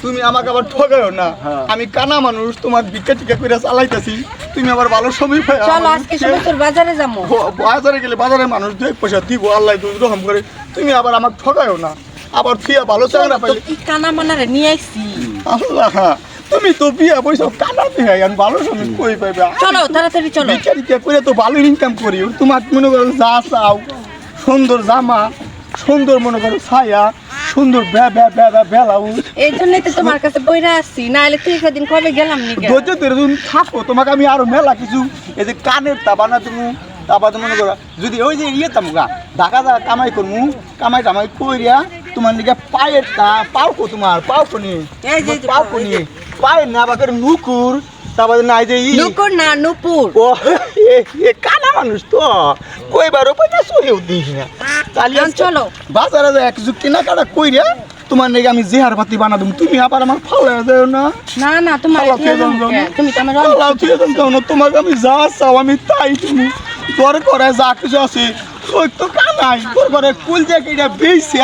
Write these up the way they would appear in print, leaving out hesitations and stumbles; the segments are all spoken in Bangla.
তুমি আমাকে আবার ঠগায়ো না। আমি কানা মানুষ, তোমার ভিক্ষা টিকা করে চালাইতেছি, তুমি আবার ভালো সময় পাই। চলো আজকে সবাই তোর বাজারে যাবো। বাজারে গেলে বাজারের মানুষ 2 পয়সা দিব, আল্লাহ দুই রকম করে। তুমি আবার আমাকে ঠগায়ো না, আবার ফিয়া ভালো চাংরা পাইলে। কি কানা মানারে নিয়ে আইছি। আল্লাহ, তুমি তো বিয়া বইছো কানা দিয়ে, আমি ভালো সময় কই পাইবে। চলো তাড়াতাড়ি চলো। ভিক্ষা টিকা করে তো ভালো ইনকাম করি। তোমার মনে করো যা চাও, সুন্দর জামা, সুন্দর মনে করো ছায়া, সুন্দর ব্লাউজ। এই জন্যই তো তোমার কাছে বইরা আসছি, নাহলে তুই সেদিন কবে গেলাম নি। ধৈর্য ধরে তুমি থাকো, তোমাকে আমি আরো মেলা কিছু এই যে কানের তাবানা তুমি তারপর মনে করো যদি ওই যে ইয়ে তামুগা ঢাকা যা কামাই করমু, কামাই টামাই কইরা তোমার দিকে পায়ের তা পাও কো, তোমার পাও কো নিয়ে এই যে পাও কো নিয়ে পায়ের না বাকের নুকুর, তারপর নাই যে নুকুর না নুপুর। ও এ কানা মানুষ তো কইবারও পয়সা সরিয়েও দিস না। তাহলে চলো বাজারে যা কিছু কেনাকাটা কইরা তোমার নাকি আমি জেহার পাতি বানা দেবো। তুমি আবার আমার ফালা যাও না। না না তোমার তুমি তো আমার তোমাকে আমি যা চাও আমি তাই, তুমি তোর করে যা কিছু আছে ওই তো কানাই তোর করে কুল দিয়ে এটা বেইছে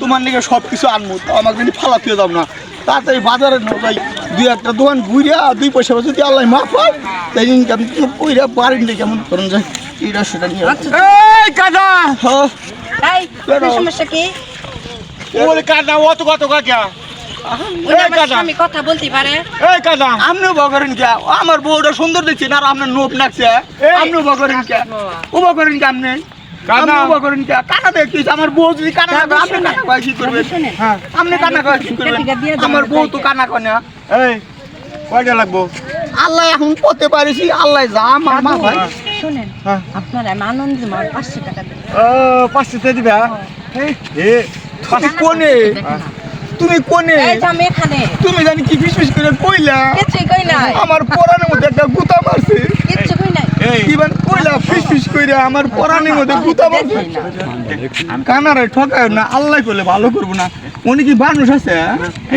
তোমার নাকি সব কিছু আনবো, তো আমাকে কিন্তু ফালা তুই যাও না। তাড়াতাড়ি বাজারে যাই, 2-1টা দোকান ঘুরিয়া 2 পয়সা যদি আল্লাহ মাফ হয় তাই ইনকাম কইরা বাড়ির দিকে কেমন করেন যায় এটা সেটা নিয়ে। এই কাদা এই তোর সমস্যা কি? ওরে কাদা অত কত কাকা ওই আমার স্বামী কথা বলতে পারে। এই কাদা আপনিও বকরেন কে? আমার বউটা সুন্দর দেখছি না, আর আপনার নোপ নাকছে। আপনিও বকরেন কে? ও বকরেন কে? আপনি কানা বকরেন কে? কানা দেখছিস আমার বউ যদি কানা থাকে, আপনি কানা কয় কি করবেন? হ্যাঁ আপনি কানা কয় কি করবেন? আমার বউ তো কানা কয় না। এই কয়টা লাগবো? আল্লাহ এখন পথে পারিছি, আল্লাহ যা আমার মা ভাই। শুনেন হ্যাঁ। আপনার আনন্দ মার 500 টাকা দেন। ও 500 দিবে এ তুমি কোনে? তুমি কোনে? এই যে আমি এখানে। তুমি জানি কি ফিসফিস করে কইলা? কিচ্ছু কই নাই। আমার পরানের মধ্যে একটা গুতা মারছে। কিচ্ছু কই নাই। এই ইবান কইলা ফিসফিস কইরা আমার পরানের মধ্যে গুতা মারছে। কানারে ঠকায় না, আল্লাহ কইলে ভালো করবো না। উনি কি মানুষ আছে?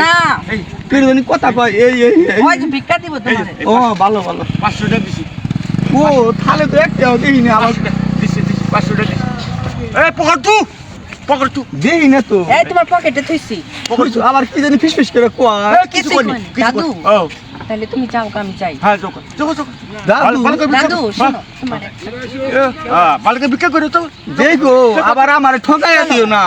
না এই কেন জানি কথা কয় এই এই এই। ওই যে ভিক্ষা দিব তোমারে। ও ভালো ভালো। 500 টাকা দিছি ও তাহলে তো একটাও দেখি না, আবার দিছি 500 টাকা দিছি। এই পকড় তু দেখি না তো। এই তোমার পকেটে থইছি। কইছো, আবার কি জানি ফিসফিস করে কয়। কিছু কইনি, কইনি। কিছু দাদু কইনি। ও তাহলে তুমি যাও আমি যাই। হ্যাঁ যোগ দাদু ভালো করে দাদু শোনো তোমার একটা হ্যাঁ ভালো করে বিক্রি করে তো দেখো, আবার আমার ঠকাইয়া দিও না,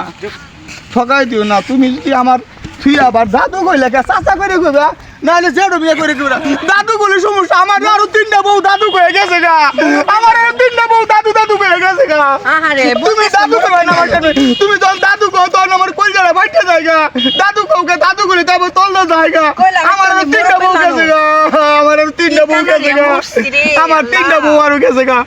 ঠকাই দিও না। তুমি যদি আমার তুই আবার দাদু কইলে কে চাচা করে কইবা, নাহলে জেঠু বিয়ে করে কইবা। দাদু বলে সমস্যা, আমার আরো 3টা বউ দাদু কয়ে গেছে গা। আমার আরো 3টা বউ দাদু কয়ে গেছে গা। আহারে তুমি দাদু কই না আমার সাথে, তুমি যখন দাদু কও তখন আমার কইজারা বাইটে যায় গা। দাদু কও কে দাদু কইলে তারপর তলদা যায় গা। আমার আরো 3টা বউ গেছে গা, আমার আরো 3টা বউ গেছে গা, আমার 3টা বউ আরো গেছে গা।